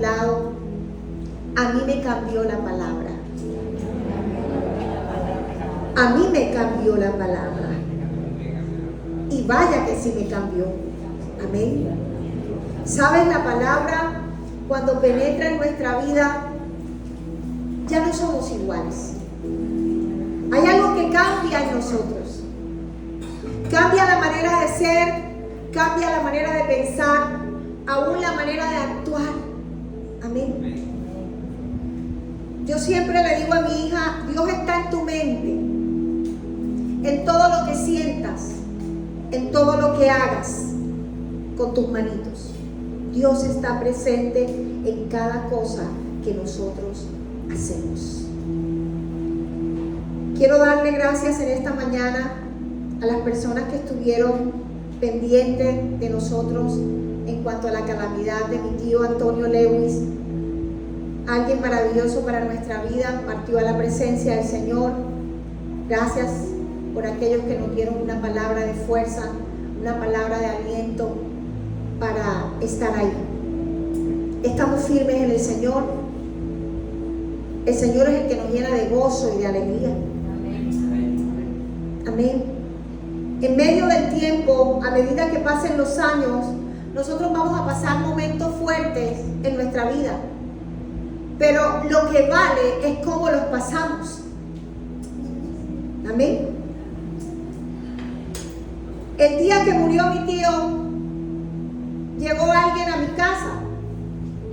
tu lado: a mí me cambió la palabra. A mí me cambió la palabra. Y vaya que sí me cambió. Amén. ¿Sabes? La palabra, cuando penetra en nuestra vida, ya no somos iguales. Hay algo que cambia en nosotros. Cambia la manera de ser, cambia la manera de pensar, aún la manera de actuar. Amén. Yo siempre le digo a mi hija: Dios está en tu mente, en todo lo que sientas, en todo lo que hagas con tus manitos. Dios está presente en cada cosa que nosotros hacemos. Quiero darle gracias en esta mañana a las personas que estuvieron pendientes de nosotros en cuanto a la calamidad de mi tío Antonio Lewis. Alguien maravilloso para nuestra vida partió a la presencia del Señor. Gracias por aquellos que nos dieron una palabra de fuerza, una palabra de aliento para estar ahí. Estamos firmes en el Señor. El Señor es el que nos llena de gozo y de alegría. Amén. En medio del tiempo, a medida que pasen los años, nosotros vamos a pasar momentos fuertes en nuestra vida. Pero lo que vale es cómo los pasamos. Amén. El día que murió mi tío, llegó alguien a mi casa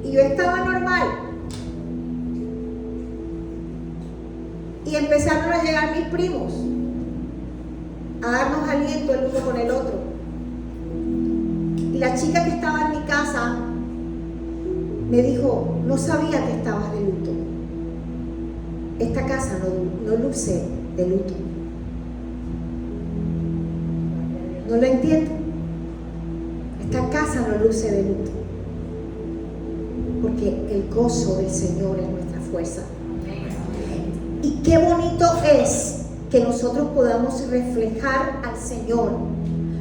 y yo estaba normal. Y empezaron a llegar mis primos a darnos aliento el uno con el otro. Y la chica que estaba en mi casa me dijo: no sabía que estabas de luto. Esta casa no luce de luto. No lo entiendo. Esta casa no luce de luto. Porque el gozo del Señor es nuestra fuerza. Y qué bonito es que nosotros podamos reflejar al Señor,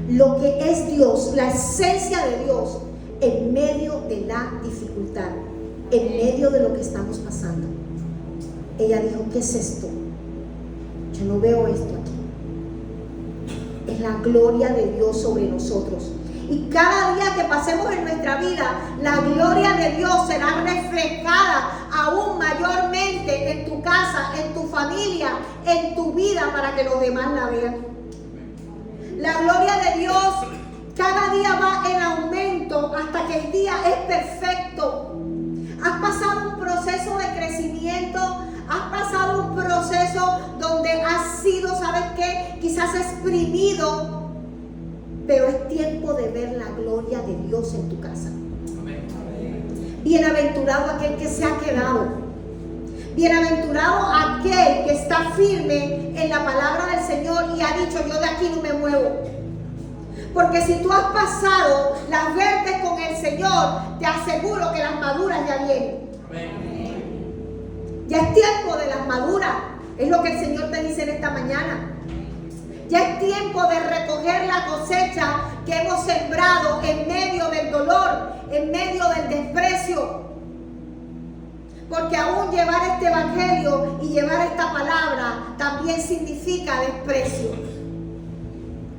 lo que es Dios, la esencia de Dios, en medio de la dificultad, en medio de lo que estamos pasando. Ella dijo: ¿qué es esto? Yo no veo esto aquí. Es la gloria de Dios sobre nosotros. Y cada día que pasemos en nuestra vida, la gloria de Dios será reflejada aún mayormente en tu casa, en tu familia, en tu vida, para que los demás la vean. La gloria de Dios cada día va en aumento hasta que el día es perfecto. Has pasado un proceso de crecimiento, has pasado un proceso donde has sido, ¿sabes qué? Quizás exprimido. Pero es tiempo de ver la gloria de Dios en tu casa. Bienaventurado aquel que se ha quedado. Bienaventurado aquel que está firme en la palabra del Señor y ha dicho: yo de aquí no me muevo. Porque si tú has pasado las verdes con el Señor, te aseguro que las maduras ya vienen. Ya es tiempo de las maduras. Es lo que el Señor te dice en esta mañana. Ya es tiempo de recoger la cosecha que hemos sembrado en medio del dolor, en medio del desprecio. Porque aún llevar este evangelio y llevar esta palabra también significa desprecio.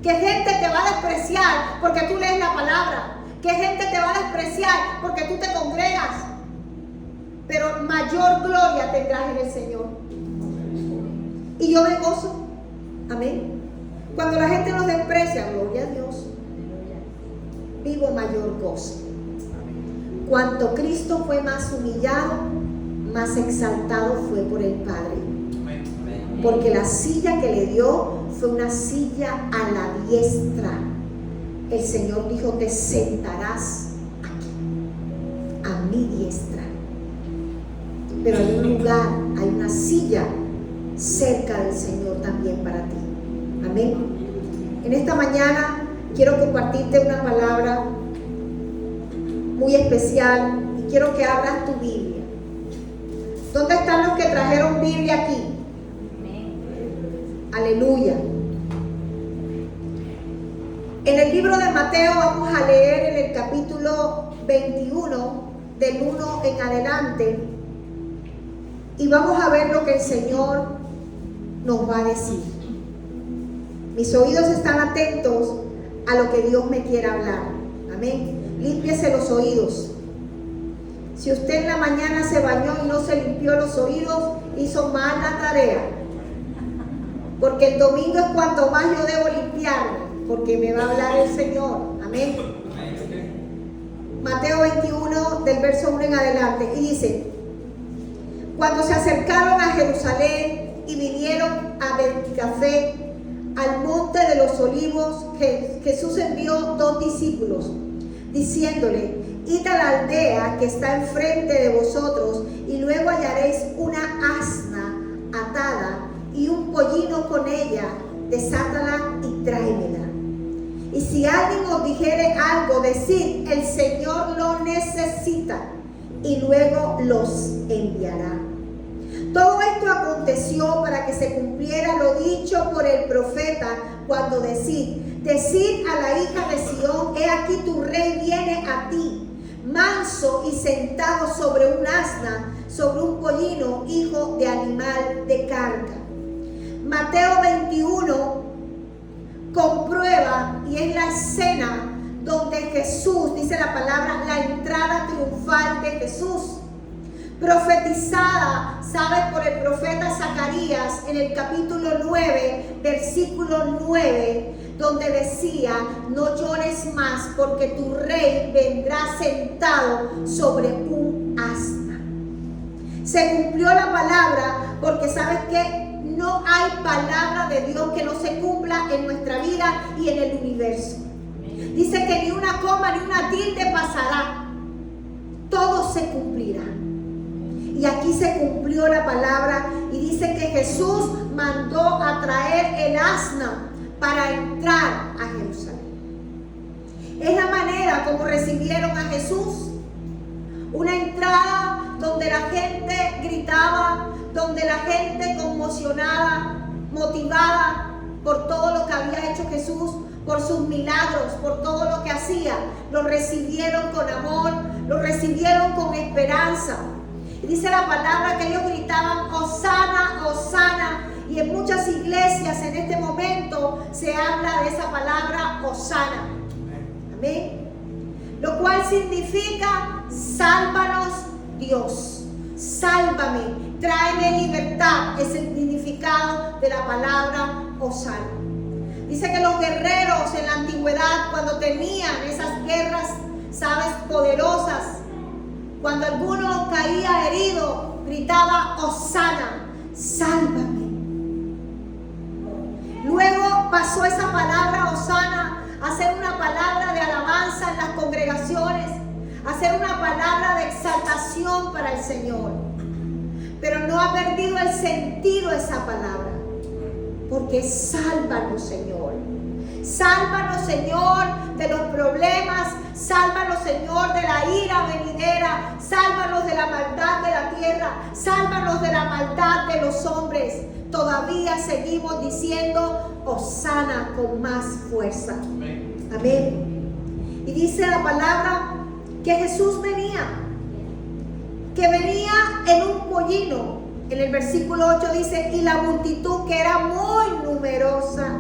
Que gente te va a despreciar porque tú lees la palabra. Que gente te va a despreciar porque tú te congregas. Pero mayor gloria tendrás en el Señor. Y yo me gozo. Amén. Cuando la gente nos desprecia, gloria a Dios, vivo mayor gozo. Cuanto Cristo fue más humillado, más exaltado fue por el Padre. Porque la silla que le dio fue una silla a la diestra. El Señor dijo: te sentarás aquí, a mi diestra. Pero hay un lugar, hay una silla cerca del Señor también para ti. Amén. En esta mañana quiero compartirte una palabra muy especial y quiero que abras tu Biblia. ¿Dónde están los que trajeron Biblia aquí? Aleluya. En el libro de Mateo vamos a leer en el capítulo 21 del 1 en adelante, y vamos a ver lo que el Señor nos va a decir. Mis oídos están atentos a lo que Dios me quiera hablar. Amén. Límpiese los oídos. Si usted en la mañana se bañó y no se limpió los oídos, hizo mal la tarea. Porque el domingo es cuando más yo debo limpiarme, porque me va a hablar el Señor. Amén. Mateo 21, del verso 1 en adelante. Y dice: cuando se acercaron a Jerusalén y vinieron a Betfagé, al monte de los olivos, Jesús envió 2 discípulos, diciéndole: id a la aldea que está enfrente de vosotros, y luego hallaréis una asna atada y un pollino con ella, desátala y tráemela. Y si alguien os dijere algo, decid: el Señor lo necesita, y luego los enviará. Todo esto aconteció para que se cumpliera lo dicho por el profeta, cuando decid a la hija de Sión: he aquí tu rey viene a ti, manso y sentado sobre un asna, sobre un pollino, hijo de animal de carga. Mateo 21 comprueba, y es la escena donde Jesús, dice la palabra, la entrada triunfal de Jesús, profetizada, ¿sabes?, por el profeta Zacarías en el capítulo 9, versículo 9, donde decía: no llores más, porque tu rey vendrá sentado sobre un asna. Se cumplió la palabra, porque ¿sabes qué? No hay palabra de Dios que no se cumpla en nuestra vida y en el universo. Dice que ni una coma ni una tilde pasará. Todo se cumplirá. Y aquí se cumplió la palabra, y dice que Jesús mandó a traer el asna para entrar a Jerusalén. Es la manera como recibieron a Jesús. Una entrada donde la gente gritaba, donde la gente conmocionada, motivada por todo lo que había hecho Jesús, por sus milagros, por todo lo que hacía, lo recibieron con amor, lo recibieron con esperanza. Y dice la palabra que ellos gritaban: Hosana, Hosana. Y en muchas iglesias en este momento se habla de esa palabra Hosana. Amén. Lo cual significa: sálvanos Dios, sálvame, tráeme libertad. Es el significado de la palabra Hosana. Dice que los guerreros en la antigüedad, cuando tenían esas guerras, ¿sabes?, poderosas, cuando alguno caía herido, gritaba: Hosana, sálvame. Luego pasó esa palabra Hosana a ser una palabra de alabanza en las congregaciones, a ser una palabra de exaltación para el Señor. Pero no ha perdido el sentido esa palabra, porque sálvanos, Señor. Sálvanos, Señor, de los problemas. Sálvanos, Señor, de la ira venidera. Sálvanos de la maldad de la tierra. Sálvanos de la maldad de los hombres. Todavía seguimos diciendo Hosana con más fuerza. Amén. Amén. Y dice la palabra que Jesús venía en un pollino. En el versículo 8 dice: y la multitud, que era muy numerosa,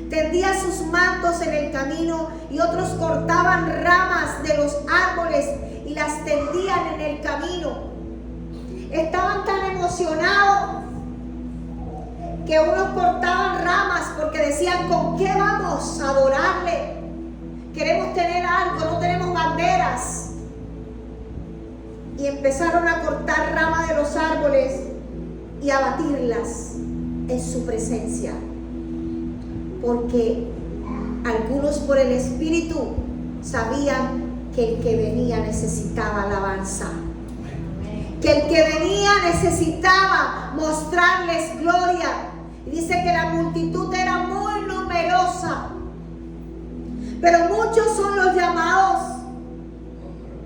tendía sus mantos en el camino, y otros cortaban ramas de los árboles y las tendían en el camino. Estaban tan emocionados que unos cortaban ramas porque decían: ¿con qué vamos a adorarle? Queremos tener algo, no tenemos banderas. Y empezaron a cortar ramas de los árboles y a batirlas en su presencia, porque algunos por el Espíritu sabían que el que venía necesitaba alabanza, que el que venía necesitaba mostrarles gloria. Y dice que la multitud era muy numerosa, pero muchos son los llamados,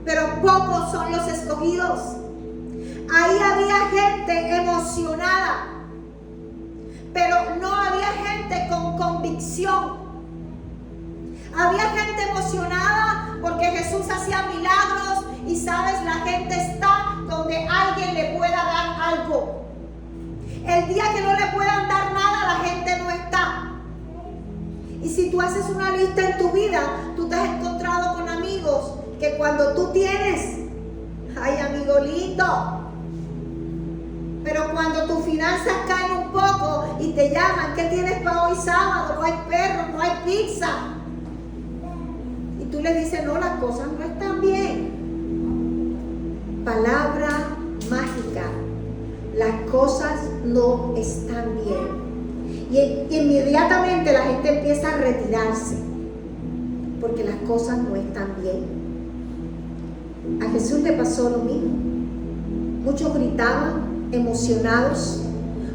pero pocos son los escogidos. Ahí había gente emocionada, pero no había gente con convicción. Había gente emocionada porque Jesús hacía milagros y sabes, la gente está donde alguien le pueda dar algo. El día que no le puedan dar nada, la gente no está. Y si tú haces una lista en tu vida, tú te has encontrado con amigos que cuando tú tienes, ay, amigo lindo, pero cuando tus finanzas caen un poco y te llaman, ¿qué tienes para hoy sábado? No hay perro, no hay pizza. Y tú le dices, no, las cosas no están bien. Palabra mágica, las cosas no están bien. Y inmediatamente la gente empieza a retirarse, porque las cosas no están bien. A Jesús le pasó lo mismo. Muchos gritaban emocionados,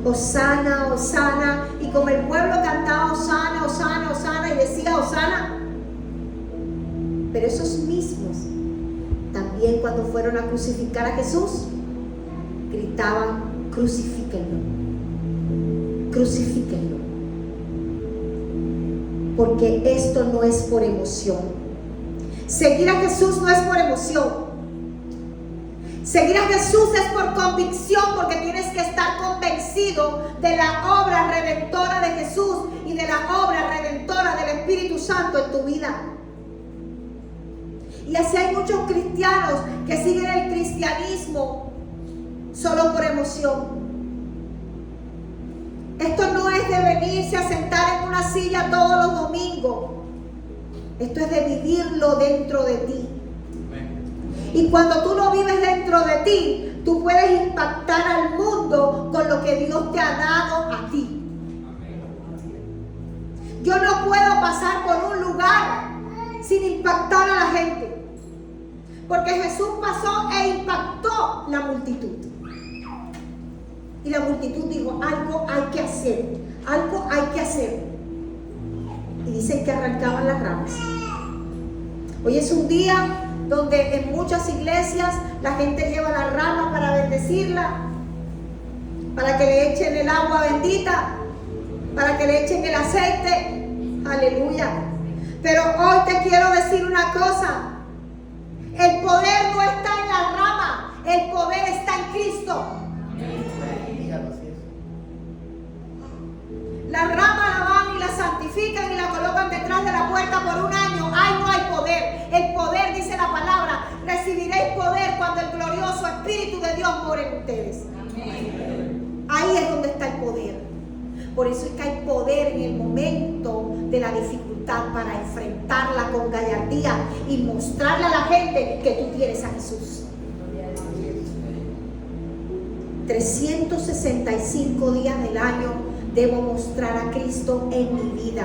Hosana, Hosana, y como el pueblo cantaba Hosana, Hosana, Hosana, y decía Hosana, pero esos mismos también cuando fueron a crucificar a Jesús gritaban, crucifíquenlo, crucifíquenlo, porque esto no es por emoción. Seguir a Jesús no es por emoción. Seguir a Jesús es por convicción, porque tienes que estar convencido de la obra redentora de Jesús y de la obra redentora del Espíritu Santo en tu vida. Y así hay muchos cristianos que siguen el cristianismo solo por emoción. Esto no es de venirse a sentar en una silla todos los domingos. Esto es de vivirlo dentro de ti. Y cuando tú lo vives dentro de ti, tú puedes impactar al mundo con lo que Dios te ha dado a ti. Yo no puedo pasar por un lugar sin impactar a la gente, porque Jesús pasó e impactó la multitud. Y la multitud dijo, algo hay que hacer, algo hay que hacer. Y dicen que arrancaban las ramas. Hoy es un día donde en muchas iglesias la gente lleva la rama para bendecirla, para que le echen el agua bendita, para que le echen el aceite. Aleluya. Pero hoy te quiero decir una cosa: el poder no está en la rama, el poder está en Cristo. La rama la van y la santifican y la colocan detrás de la puerta por un año. ¡Ay, no hay poder! El poder, dice la palabra, recibiréis poder cuando el glorioso Espíritu de Dios more en ustedes. Amén. Ahí es donde está el poder. Por eso es que hay poder en el momento de la dificultad para enfrentarla con gallardía y mostrarle a la gente que tú tienes a Jesús. 365 días del año debo mostrar a Cristo en mi vida.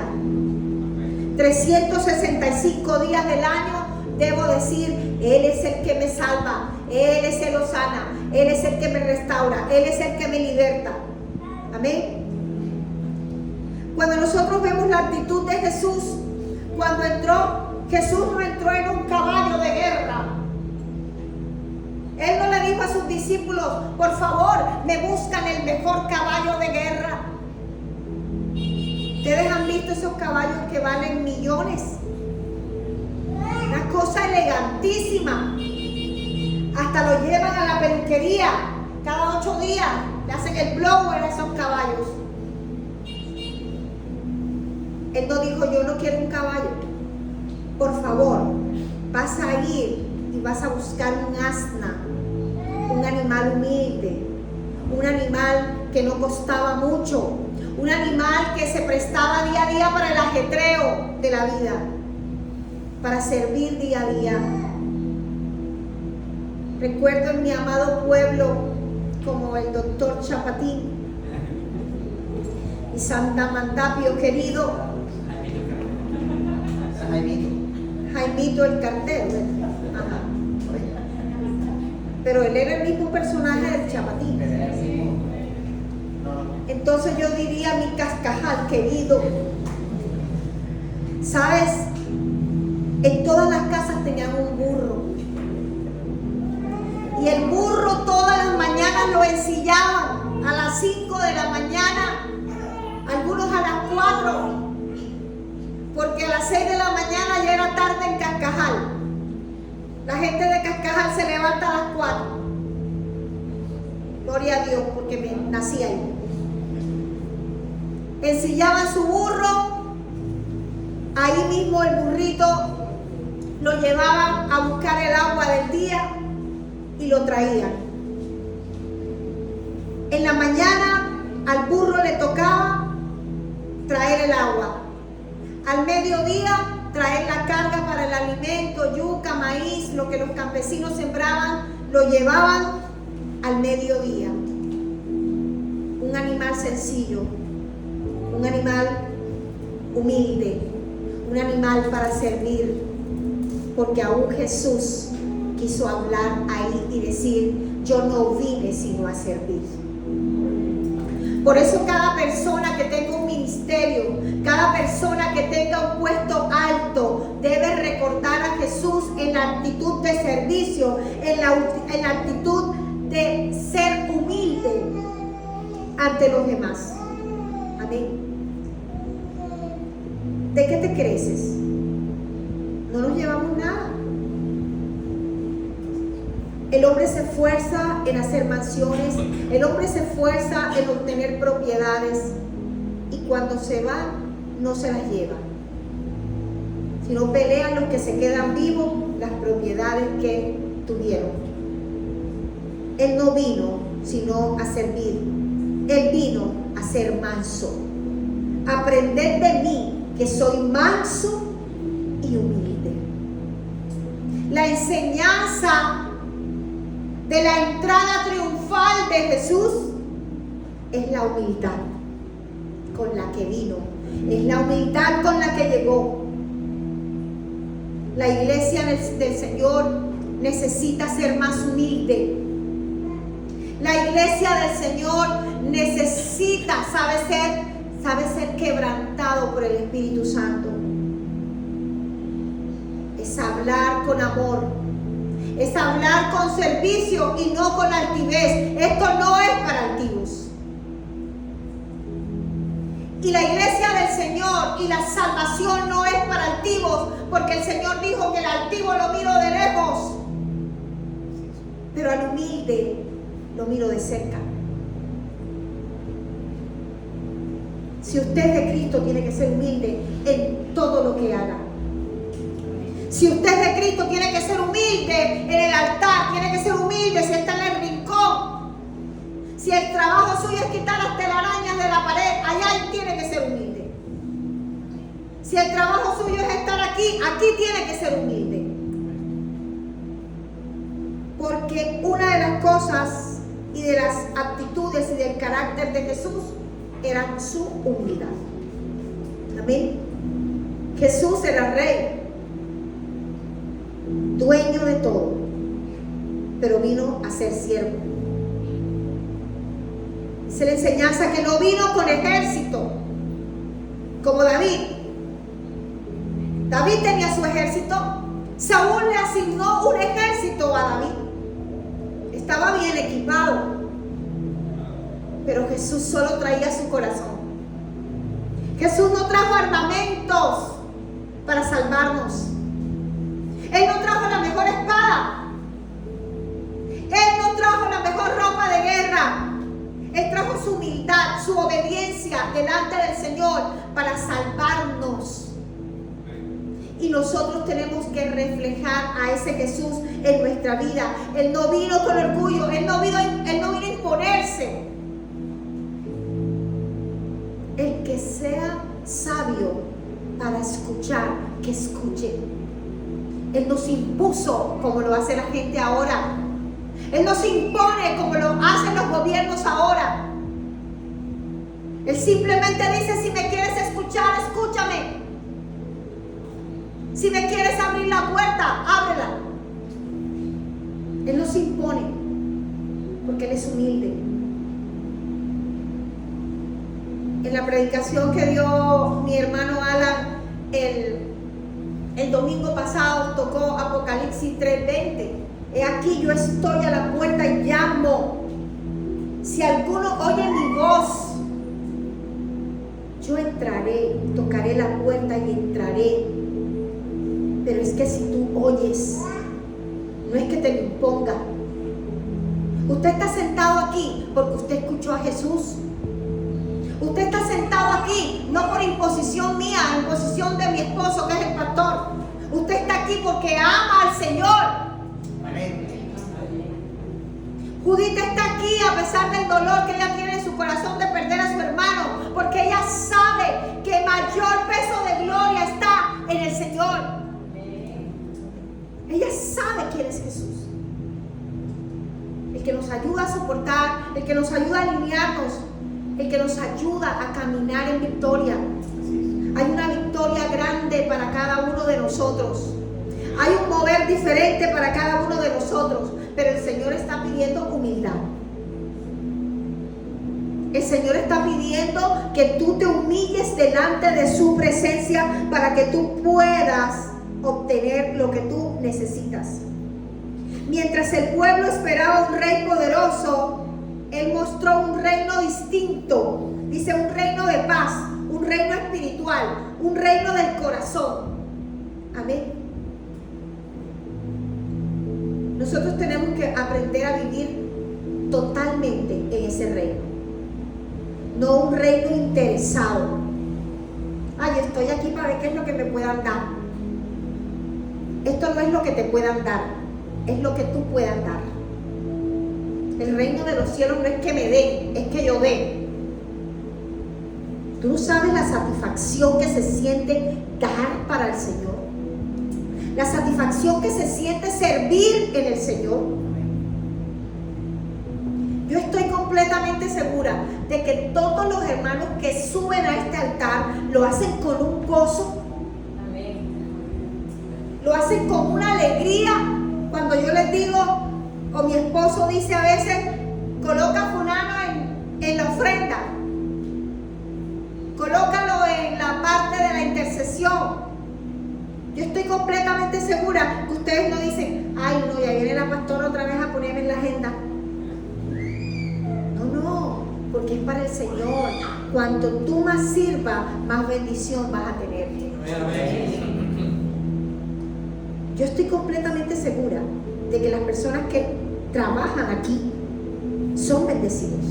365 días del año debo decir, Él es el que me salva, Él es el Hosana, Él es el que me restaura, Él es el que me liberta. Amén. Cuando nosotros vemos la actitud de Jesús, cuando entró, Jesús no entró en un caballo de guerra. Él no le dijo a sus discípulos, por favor, me buscan el mejor caballo de guerra. Ustedes han visto esos caballos que valen millones. Una cosa elegantísima. Hasta lo llevan a la peluquería. Cada 8 días le hacen el blower a esos caballos. Él no dijo, yo no quiero un caballo. Por favor, vas a ir y vas a buscar un asna, un animal humilde, un animal que no costaba mucho, un animal que se prestaba día a día para el ajetreo de la vida, para servir día a día. Recuerdo en mi amado pueblo como el doctor Chapatín y Santa Mandapio querido, Jaimito el cartero. Ajá. Pero él era el mismo personaje del Chapatín. Entonces yo diría mi cascajal querido. ¿Sabes? En todas las casas tenían un burro. Y el burro todas las mañanas lo ensillaban a las 5 de la mañana, algunos a las 4, porque a las 6 de la mañana ya era tarde en Cascajal. La gente de Cascajal se levanta a las 4. Gloria a Dios, porque me nací ahí. Ensillaban su burro, ahí mismo el burrito lo llevaban a buscar el agua del día y lo traían. En la mañana al burro le tocaba traer el agua. Al mediodía traer la carga para el alimento, yuca, maíz, lo que los campesinos sembraban, lo llevaban al mediodía. Un animal sencillo, un animal humilde, un animal para servir, porque aún Jesús quiso hablar ahí y decir: yo no vine sino a servir. Por eso cada persona que tenga un ministerio, cada persona que tenga un puesto alto, debe recordar a Jesús en la actitud de servicio, en la actitud de ser humilde ante los demás. Amén. ¿De qué te creces? No nos llevamos nada. El hombre se esfuerza en hacer mansiones, el hombre se esfuerza en obtener propiedades, y cuando se va, no se las lleva, sino pelean los que se quedan vivos las propiedades que tuvieron. Él no vino sino a servir, él vino a ser manso. Aprended de mí, que soy manso y humilde. La enseñanza de la entrada triunfal de Jesús es la humildad con la que vino, es la humildad con la que llegó. La iglesia del Señor necesita ser más humilde. La iglesia del Señor necesita, sabe ser quebrantado por el Espíritu Santo. Es hablar con amor. Es hablar con servicio y no con altivez. Esto no es para altivos. Y la iglesia del Señor y la salvación no es para altivos, porque el Señor dijo que el altivo lo miro de lejos, pero al humilde lo miro de cerca. Si usted es de Cristo, tiene que ser humilde en todo lo que haga. Si usted es de Cristo, tiene que ser humilde en el altar, tiene que ser humilde si está en el rincón. Si el trabajo suyo es quitar las telarañas de la pared, allá tiene que ser humilde. Si el trabajo suyo es estar aquí, aquí tiene que ser humilde. Porque una de las cosas y de las actitudes y del carácter de Jesús era su humildad. Amén. Jesús era rey, dueño de todo, pero vino a ser siervo. Es la enseñanza que no vino con ejército, como David. David tenía su ejército. Saúl le asignó un ejército a David. Estaba bien equipado, pero Jesús solo traía su corazón. Jesús no trajo armamentos para salvarnos. Él no trajo la mejor espada. Él no trajo la mejor ropa de guerra. Él trajo su humildad, su obediencia delante del Señor para salvarnos. Y nosotros tenemos que reflejar a ese Jesús en nuestra vida. Él no vino con orgullo, Él no vino a imponerse. El que sea sabio para escuchar, que escuche. Él no se impuso como lo hace la gente ahora. Él no se impone como lo hacen los gobiernos ahora. Él simplemente dice: si me quieres escuchar, escúchame. Si me quieres abrir la puerta, ábrela. Él no se impone, porque Él es humilde. En la predicación que dio mi hermano Alan el domingo pasado, tocó Apocalipsis 3:20. He aquí, yo estoy a la puerta y llamo. Si alguno oye mi voz, yo entraré, tocaré la puerta y entraré. Pero es que si tú oyes no es que te lo imponga. Usted está sentado aquí porque usted escuchó a Jesús. Usted está sentado aquí no por imposición mía, imposición de mi esposo que es el pastor. Usted está aquí porque ama al Señor. Judith está aquí a pesar del dolor que ella tiene en su corazón de perder a su hermano, porque ella sabe que mayor peso de gloria está en el Señor. Ella sabe quién es Jesús, el que nos ayuda a soportar, el que nos ayuda a alinearnos, el que nos ayuda a caminar en victoria. Hay una victoria grande para cada uno de nosotros. Hay un mover diferente para cada uno de nosotros, pero el Señor está pidiendo humildad. El Señor está pidiendo que tú te humilles delante de su presencia para que tú puedas obtener lo que tú necesitas. Mientras el pueblo esperaba un rey poderoso, Él mostró un reino distinto. Dice, un reino de paz, un reino espiritual, un reino del corazón. Amén. Nosotros tenemos que aprender a vivir totalmente en ese reino, no un reino interesado. Ay, estoy aquí para ver qué es lo que me puedan dar. Esto no es lo que te puedan dar, es lo que tú puedas dar. El reino de los cielos no es que me den, es que yo dé. Tú no sabes la satisfacción que se siente dar para el Señor. La satisfacción que se siente servir en el Señor. Yo estoy completamente segura de que todos los hermanos que suben a este altar lo hacen con un gozo. Amén. Lo hacen con una alegría. Cuando yo les digo, o mi esposo dice a veces, coloca a fulano en la ofrenda, colócalo en la parte de la intercesión. Yo estoy completamente segura que ustedes no dicen, ay no, ya viene la pastora otra vez a ponerme en la agenda. No, porque es para el Señor. Cuanto tú más sirvas, más bendición vas a tener. Yo estoy completamente segura de que las personas que trabajan aquí son bendecidos,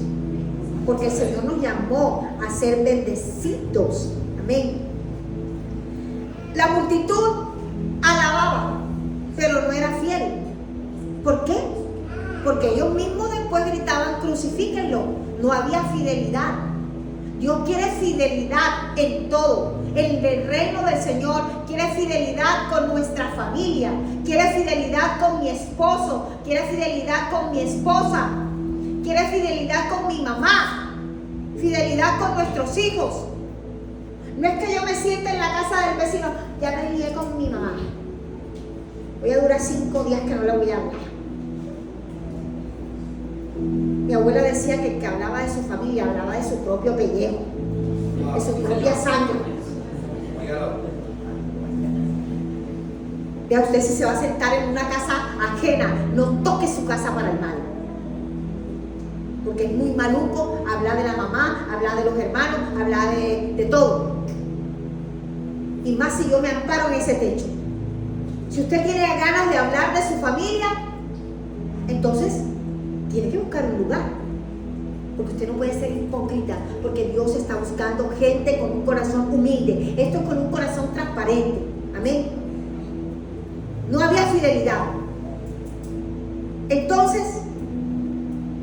porque el Señor nos llamó a ser bendecidos. Amén. La multitud alababa, pero no era fiel. ¿Por qué? Porque ellos mismos después gritaban, crucifíquenlo. No había fidelidad. Dios quiere fidelidad en todo. En el reino del Señor quiere fidelidad con nuestra familia, quiere fidelidad con mi esposo, quiere fidelidad con mi esposa, quiere fidelidad con mi mamá, fidelidad con nuestros hijos. No es que yo me siente en la casa del vecino, ya me lié con mi mamá, voy a durar 5 días que no la voy a hablar. Mi abuela decía que el que hablaba de su familia hablaba de su propio pellejo, de su propia sangre. Vea usted, si se va a sentar en una casa ajena, no toque su casa para el mal, porque es muy maluco hablar de la mamá, hablar de los hermanos, hablar de todo. Y más si yo me amparo en ese techo. Si usted tiene ganas de hablar de su familia, entonces tiene que buscar un lugar, porque usted no puede ser hipócrita, porque Dios está buscando gente con un corazón humilde. Esto es con un corazón transparente. Amén. No había fidelidad. Entonces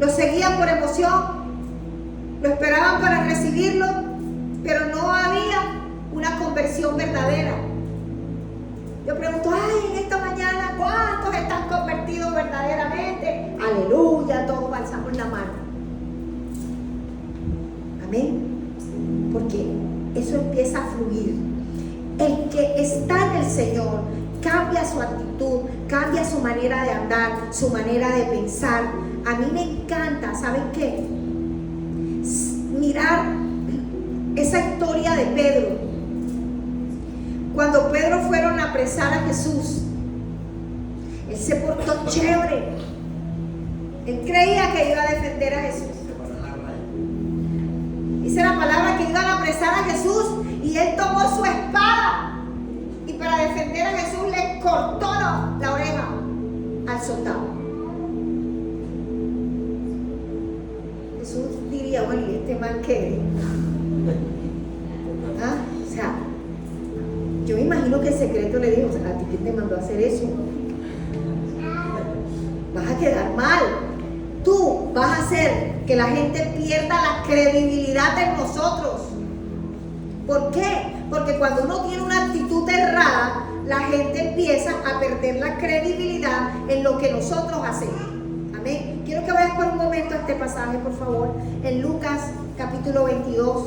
lo seguían por emoción, lo esperaban para recibirlo, pero no había una conversión verdadera. Yo pregunto, ay, en esta mañana, ¿cuántos están convertidos verdaderamente? Aleluya, todos alzamos la mano. Amén. Porque eso empieza a fluir. El que está en el Señor cambia su actitud, cambia su manera de andar, su manera de pensar. A mí me encanta, ¿saben qué? Mirar esa historia de Pedro. Cuando Pedro fueron a apresar a Jesús, él se portó chévere. Él creía que iba a defender a Jesús. Dice la palabra que iban a apresar a Jesús y él tomó su espada y para defender a Jesús le cortó la oreja al soldado. Jesús diría, bueno, ¿y este man qué? ¿Ah? O sea, yo me imagino que el secreto le dijo, o sea, ¿a ti quién te mandó a hacer eso? Vas a quedar mal. Tú vas a hacer que la gente pierda la credibilidad en nosotros. ¿Por qué? Porque cuando uno tiene una actitud errada, la gente empieza a perder la credibilidad en lo que nosotros hacemos. Amén. Quiero que veas por un momento este pasaje, por favor, en Lucas capítulo 22.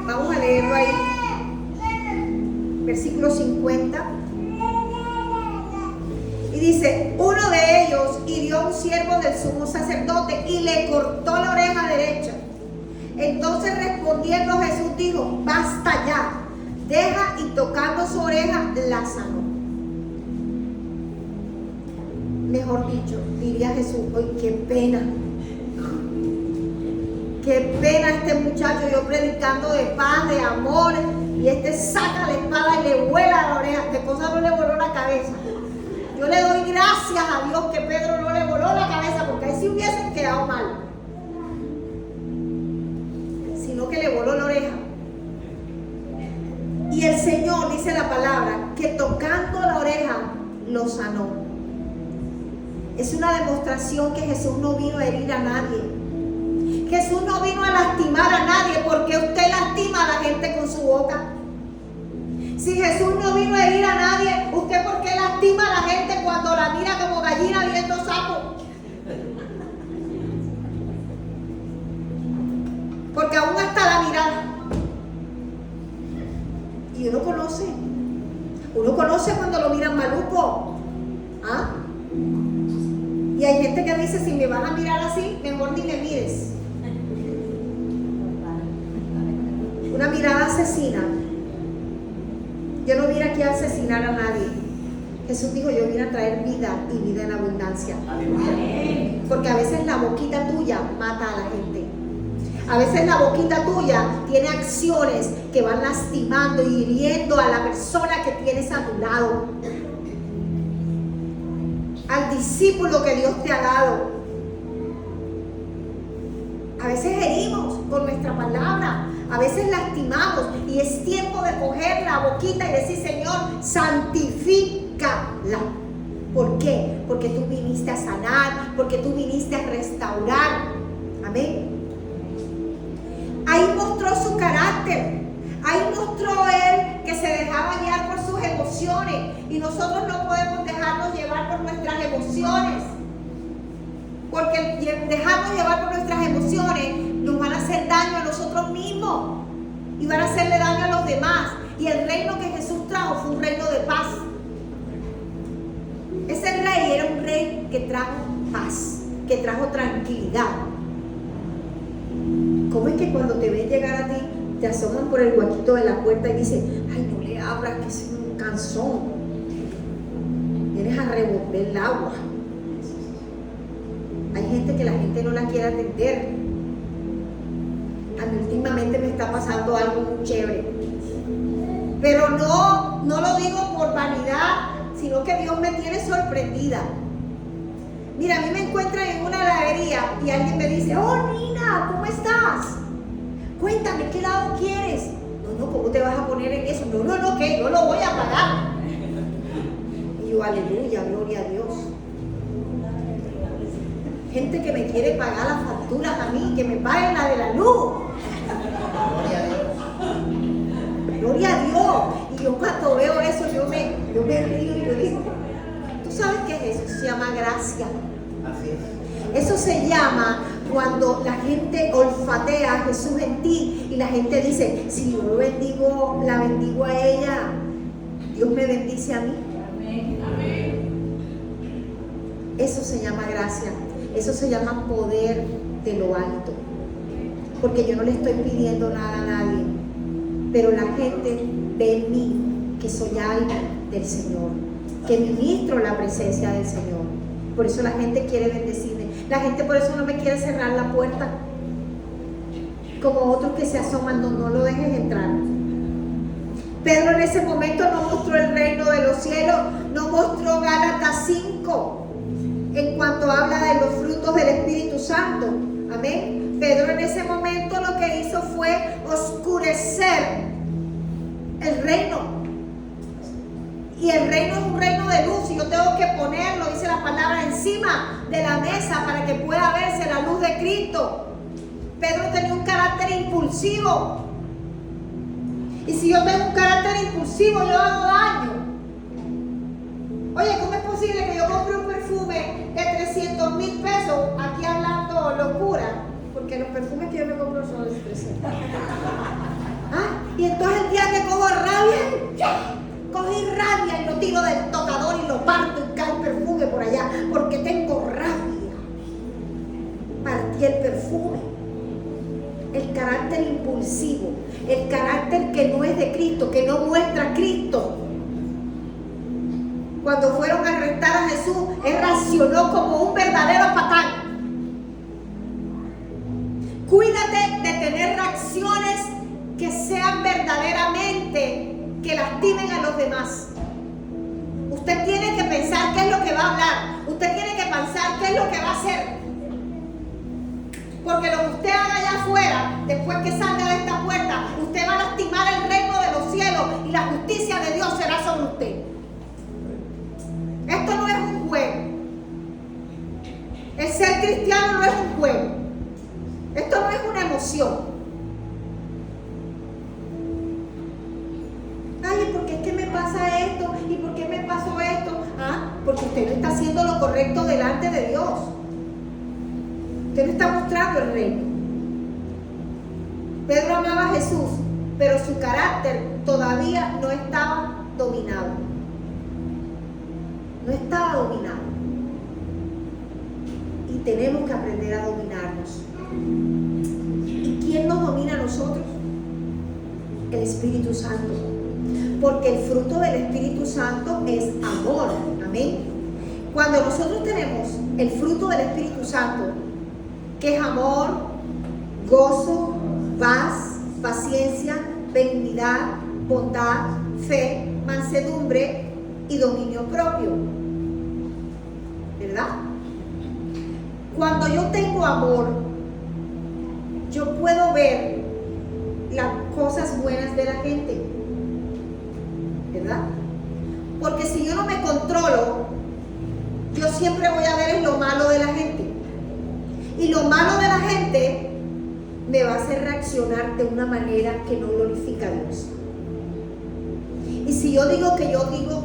Vamos a leerlo ahí. Versículo 50. Y dice, uno de ellos hirió a un siervo del sumo sacerdote y le cortó la oreja derecha. Entonces respondiendo Jesús dijo, basta ya, deja, y tocando su oreja la sanó. Mejor dicho, diría Jesús, hoy qué pena. Qué pena este muchacho, yo predicando de paz, de amor, y este saca la espada y le vuela la oreja. ¿Qué cosa no le voló la cabeza? Yo le doy gracias a Dios que Pedro no le voló la cabeza, porque ahí sí hubiesen quedado mal. Sino que le voló la oreja. Y el Señor, dice la palabra, que tocando la oreja lo sanó. Es una demostración que Jesús no vino a herir a nadie. Jesús no vino a lastimar a nadie, porque usted lastima a la gente con su boca. Si Jesús no vino a herir a nadie, ¿usted por qué lastima a la gente cuando la mira como gallina viendo sapo? Porque aún hasta la mirada. Y uno conoce cuando lo miran maluco. ¿Ah? Y hay gente que dice, si me van a mirar así, mejor ni me mires. Una mirada asesina. Yo no vine aquí a asesinar a nadie. Jesús dijo, yo vine a traer vida y vida en abundancia. Porque a veces la boquita tuya mata a la gente. A veces la boquita tuya tiene acciones que van lastimando y hiriendo a la persona que tienes a tu lado, al discípulo que Dios te ha dado. A veces herimos con nuestra palabra, a veces lastimamos, y es tiempo de coger la boquita y decir, Señor, santifícala. ¿Por qué? Porque tú viniste a sanar, porque tú viniste a restaurar. Amén. Ahí mostró su carácter. Ahí mostró él que se dejaba guiar por sus emociones. Y nosotros no podemos dejarnos llevar por nuestras emociones. Porque dejarnos llevar por nuestras emociones nos van a hacer daño a nosotros mismos. Y van a hacerle daño a los demás. Y el reino que Jesús trajo fue un reino de paz. Ese rey era un rey que trajo paz, que trajo tranquilidad. ¿Cómo es que cuando te ven llegar a ti, te asoman por el huequito de la puerta y dicen, ay, no le abras, que es un cansón? Vienes a revolver el agua. Hay gente que la gente no la quiere atender. A mí últimamente me está pasando algo muy chévere. Pero no lo digo por vanidad, sino que Dios me tiene sorprendida. Mira, a mí me encuentran en una heladería y alguien me dice, oh Nina, ¿cómo estás? Cuéntame, ¿qué helado quieres? No, ¿cómo te vas a poner en eso? No, que yo lo voy a pagar. Y yo, aleluya, gloria a Dios. Gente que me quiere pagar las facturas a mí, que me paguen la de la luz. Gloria a Dios. Gloria a Dios. Y yo cuando veo eso, yo me río y yo digo, ¿tú sabes qué es eso? Se llama gracia. Así es. Eso se llama cuando la gente olfatea a Jesús en ti y la gente dice, si yo la bendigo a ella, Dios me bendice a mí. Amén. Eso se llama gracia. Eso se llama poder de lo alto. Porque yo no le estoy pidiendo nada a nadie, pero la gente ve en mí que soy algo del Señor, que ministro la presencia del Señor. Por eso la gente quiere bendecirme. La gente por eso no me quiere cerrar la puerta. Como otros que se asoman, no lo dejes entrar. Pedro en ese momento no mostró el reino de los cielos, no mostró Gálatas 5 en cuanto habla de los frutos del Espíritu Santo. Amén. Pedro en ese momento lo que hizo fue oscurecer el reino. Y el reino es un reino de luz, y yo tengo que ponerlo, dice la palabra, encima de la mesa para que pueda verse la luz de Cristo. Pedro tenía un carácter impulsivo. Y si yo tengo un carácter impulsivo, yo hago daño. Oye, ¿cómo es posible que yo compre un perfume de 300,000 pesos? Aquí hablando locura, porque los perfumes que yo me compro son de 300. ¿Ah? Y entonces el día que cojo rabia, cogí rabia y lo tiro del tocador y lo parto y cae el perfume por allá, porque tengo rabia. Partí el perfume. El carácter impulsivo, el carácter que no es de Cristo, que no muestra a Cristo. Cuando fueron a arrestar a Jesús, él reaccionó como un verdadero patán. Cuídate de tener reacciones que sean verdaderamente, que lastimen a los demás. Usted tiene que pensar qué es lo que va a hablar. Usted tiene que pensar qué es lo que va a hacer. Porque lo que usted haga allá afuera, después que salga de esta puerta, usted va a lastimar el reino de los cielos y la justicia de Dios será sobre usted. Esto no es un juego. El ser cristiano no es un juego. Esto no es una emoción. Ay, ¿por qué es que me pasa esto? ¿Y por qué me pasó esto? Ah, porque usted no está haciendo lo correcto delante de Dios. Usted no está mostrando el reino. Pedro amaba a Jesús, pero su carácter todavía no estaba dominado. No estaba dominado. Y tenemos que aprender a dominarnos. ¿Y quién nos domina a nosotros? El Espíritu Santo. Porque el fruto del Espíritu Santo es amor. Amén. Cuando nosotros tenemos el fruto del Espíritu Santo, que es amor, gozo, paz, paciencia, benignidad, bondad, fe, mansedumbre y dominio propio. ¿Verdad? Cuando yo tengo amor, yo puedo ver las cosas buenas de la gente. ¿Verdad? Porque si yo no me controlo, yo siempre voy a ver lo malo de la gente. Y lo malo de la gente me va a hacer reaccionar de una manera que no glorifica a Dios. Y si yo digo,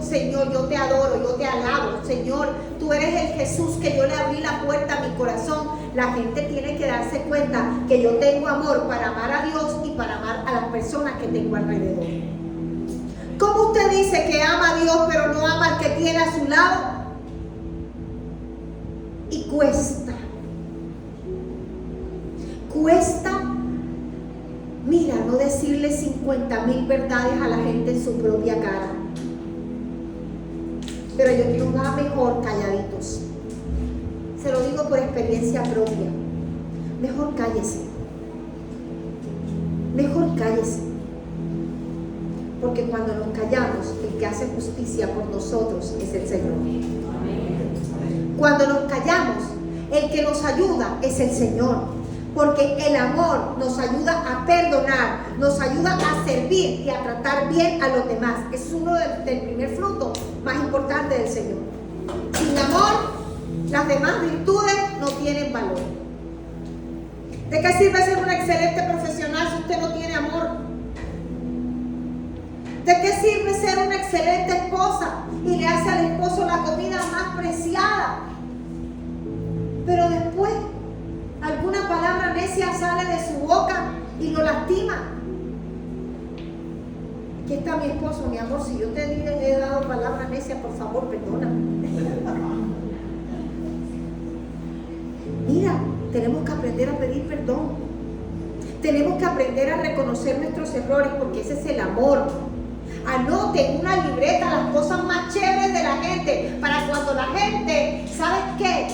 Señor, yo te adoro, yo te alabo, Señor, tú eres el Jesús que yo le abrí la puerta a mi corazón, la gente tiene que darse cuenta que yo tengo amor para amar a Dios y para amar a las personas que tengo alrededor. ¿Cómo usted dice que ama a Dios pero no ama al que tiene a su lado? Y cuesta. Cuesta, mira, no decirle 50,000 verdades a la gente en su propia cara. Pero yo digo, va mejor calladitos. Se lo digo por experiencia propia. Mejor cállese. Mejor cállese. Porque cuando nos callamos, el que hace justicia por nosotros es el Señor. Cuando nos callamos, el que nos ayuda es el Señor. Porque el amor nos ayuda a perdonar, nos ayuda a servir y a tratar bien a los demás. Ese es uno del primer fruto más importante del Señor. Sin amor, las demás virtudes no tienen valor. ¿De qué sirve ser un excelente profesional si usted no tiene amor? ¿De qué sirve ser una excelente esposa y le hace al esposo la comida más preciada? Pero después alguna palabra necia sale de su boca y lo lastima. Aquí está mi esposo, mi amor. Si yo te he dado palabras necias, por favor, perdóname. Mira, tenemos que aprender a pedir perdón. Tenemos que aprender a reconocer nuestros errores, porque ese es el amor. Anote en una libreta las cosas más chéveres de la gente, para cuando la gente, ¿sabes qué?,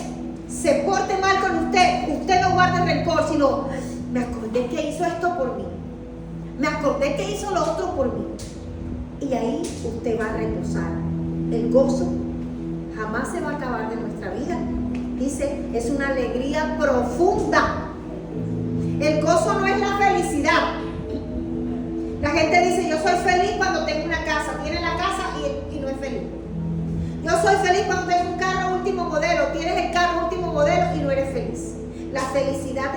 se porte mal con usted no guarde rencor, sino me acordé que hizo esto por mí, me acordé que hizo lo otro por mí. Y ahí usted va a reposar. El gozo jamás se va a acabar de nuestra vida. Dice, es una alegría profunda. El gozo no es la felicidad. La gente dice, yo soy feliz cuando tengo una casa. Tiene la casa y no es feliz. Yo soy feliz cuando tengo un carro último modelo. Tienes el carro último modelo y no eres feliz. La felicidad,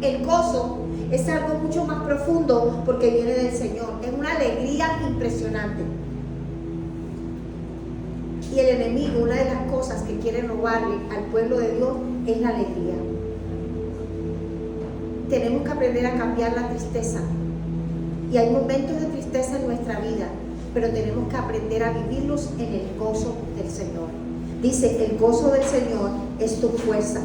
el gozo, es algo mucho más profundo porque viene del Señor. Es una alegría impresionante. Y el enemigo, una de las cosas que quiere robarle al pueblo de Dios es la alegría. Tenemos que aprender a cambiar la tristeza. Y hay momentos de tristeza en nuestra vida, pero tenemos que aprender a vivirlos en el gozo del Señor. Dice, el gozo del Señor es tu fuerza.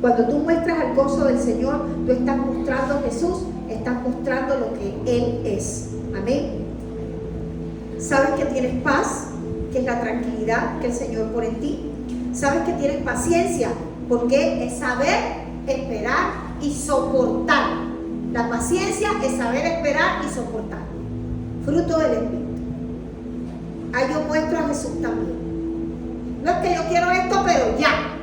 Cuando tú muestras el gozo del Señor, tú estás mostrando a Jesús, estás mostrando lo que Él es. Amén. ¿Sabes que tienes paz? Que es la tranquilidad que el Señor pone en ti. ¿Sabes que tienes paciencia? Porque es saber esperar y soportar. La paciencia es saber esperar y soportar. Fruto del Espíritu. Ahí yo muestro a Jesús también. No es que yo quiero esto, pero ya.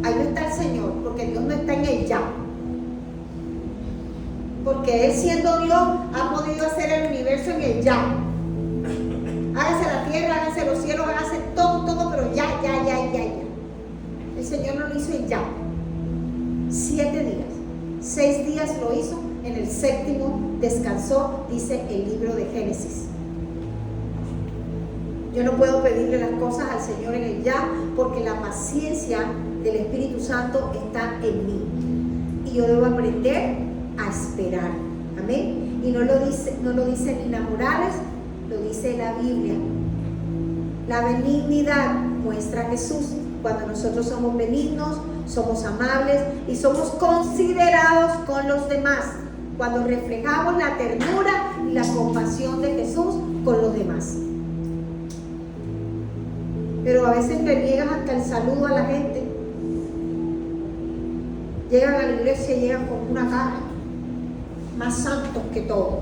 Ahí no está el Señor, porque Dios no está en el ya. Porque Él, siendo Dios, ha podido hacer el universo en el ya. Hágase la tierra, hágase los cielos, hágase todo, pero ya. El Señor no lo hizo en ya. 7 días. 6 días lo hizo, en el 7º descansó, dice el libro de Génesis. Yo no puedo pedirle las cosas al Señor en el ya, porque la paciencia del Espíritu Santo está en mí. Y yo debo aprender a esperar. Amén. Y no lo dice ni la Morales, lo dice la Biblia. La benignidad muestra a Jesús. Cuando nosotros somos benignos, somos amables y somos considerados con los demás. Cuando reflejamos la ternura y la compasión de Jesús con los demás. Pero a veces le niegas hasta el saludo a la gente. Llegan a la iglesia y llegan con una cara más santos que todo.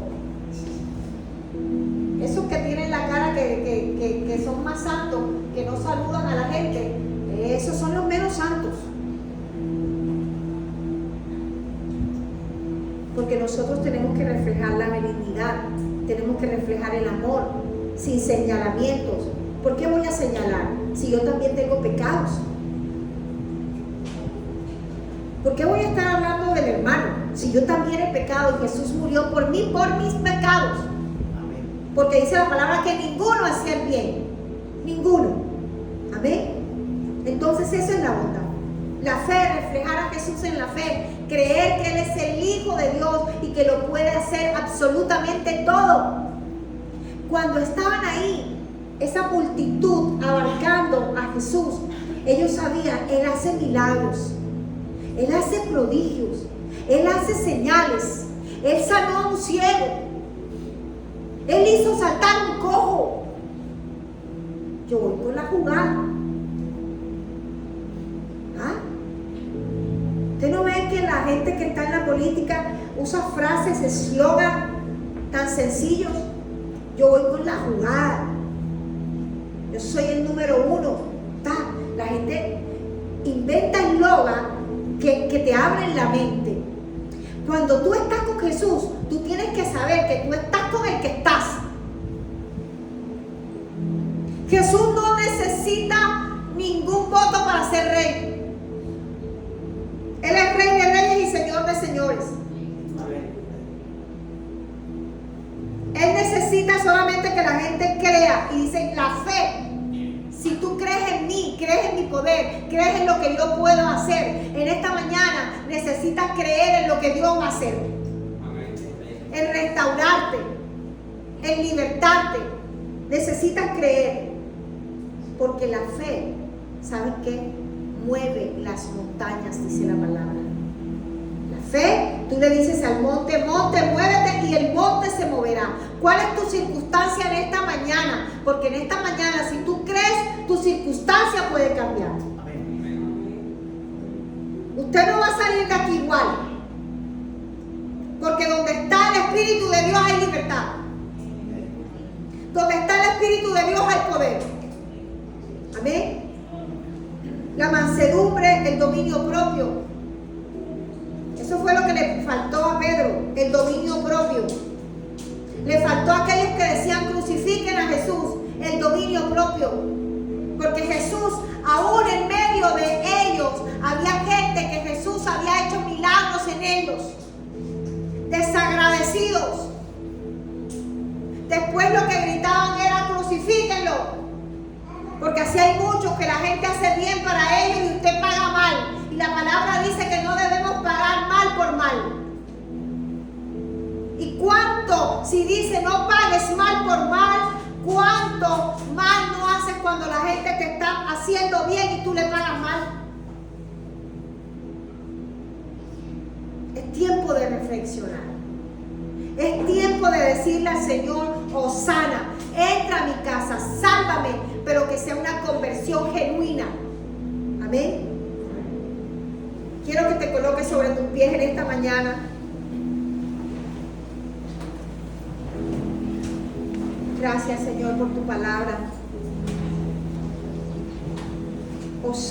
Esos que tienen la cara que son más santos, que no saludan a la gente, esos son los menos santos. Porque nosotros tenemos que reflejar la benignidad, tenemos que reflejar el amor, sin señalamientos. ¿Por qué voy a señalar si yo también tengo pecados? ¿Por qué voy a estar hablando del hermano si yo también he pecado y Jesús murió por mí, por mis pecados? Amén. Porque dice la palabra que ninguno hacía el bien, ninguno. Amén. Entonces eso es la bondad. La fe, reflejar a Jesús en la fe, creer que Él es el Hijo de Dios y que lo puede hacer absolutamente todo. Cuando estaban ahí, esa multitud abarcando a Jesús, ellos sabían, Él hace milagros, Él hace prodigios, Él hace señales, Él sanó a un ciego, Él hizo saltar un cojo. Yo voy con la jugada. ¿Usted no ve que la gente que está en la política usa frases, eslogan tan sencillos? Yo voy con la jugada. Yo soy el número 1. La gente inventa eslogan que te abren la mente. Cuando tú estás con Jesús, tú tienes que saber que tú estás con el que estás. Jesús no necesita ningún voto para ser rey. Él es Rey de Reyes y Señor de Señores. Él necesita solamente que la gente crea. Y dice, la fe. Si tú crees en mí, crees en mi poder, crees en lo que yo puedo hacer, en esta mañana necesitas creer en lo que Dios va a hacer. En restaurarte, en libertarte. Necesitas creer. Porque la fe, ¿sabes qué? Mueve las montañas, dice la palabra. La fe, tú le dices al monte, monte, muévete, y el monte se moverá. ¿Cuál es tu circunstancia en esta mañana? Porque en esta mañana, si tú crees, tu circunstancia puede cambiar. Usted no va a salir de aquí igual. Porque donde está el Espíritu de Dios hay libertad. Donde está el Espíritu de Dios hay poder. Amén. La mansedumbre, el dominio propio. Eso fue lo que le faltó a Pedro, el dominio propio. Le faltó a aquellos que decían crucifiquen a Jesús, el dominio propio. Porque Jesús, aún en medio de ellos, había gente que Jesús había hecho milagros en ellos. Desagradecidos. Después lo que gritaban era crucifíquenlo. Porque así hay muchos que la gente hace bien para ellos y usted paga mal. Y la palabra dice que no debemos pagar mal por mal. ¿Y cuánto, si dice no pagues mal por mal, cuánto mal no haces cuando la gente te está haciendo bien y tú le pagas mal? Es tiempo de reflexionar. Es tiempo de decirle al Señor, Hosana, entra a mi casa, sálvame, pero que sea una conversión genuina. Amén. Quiero que te coloques sobre tus pies en esta mañana. Gracias, Señor, por tu palabra. Hosana.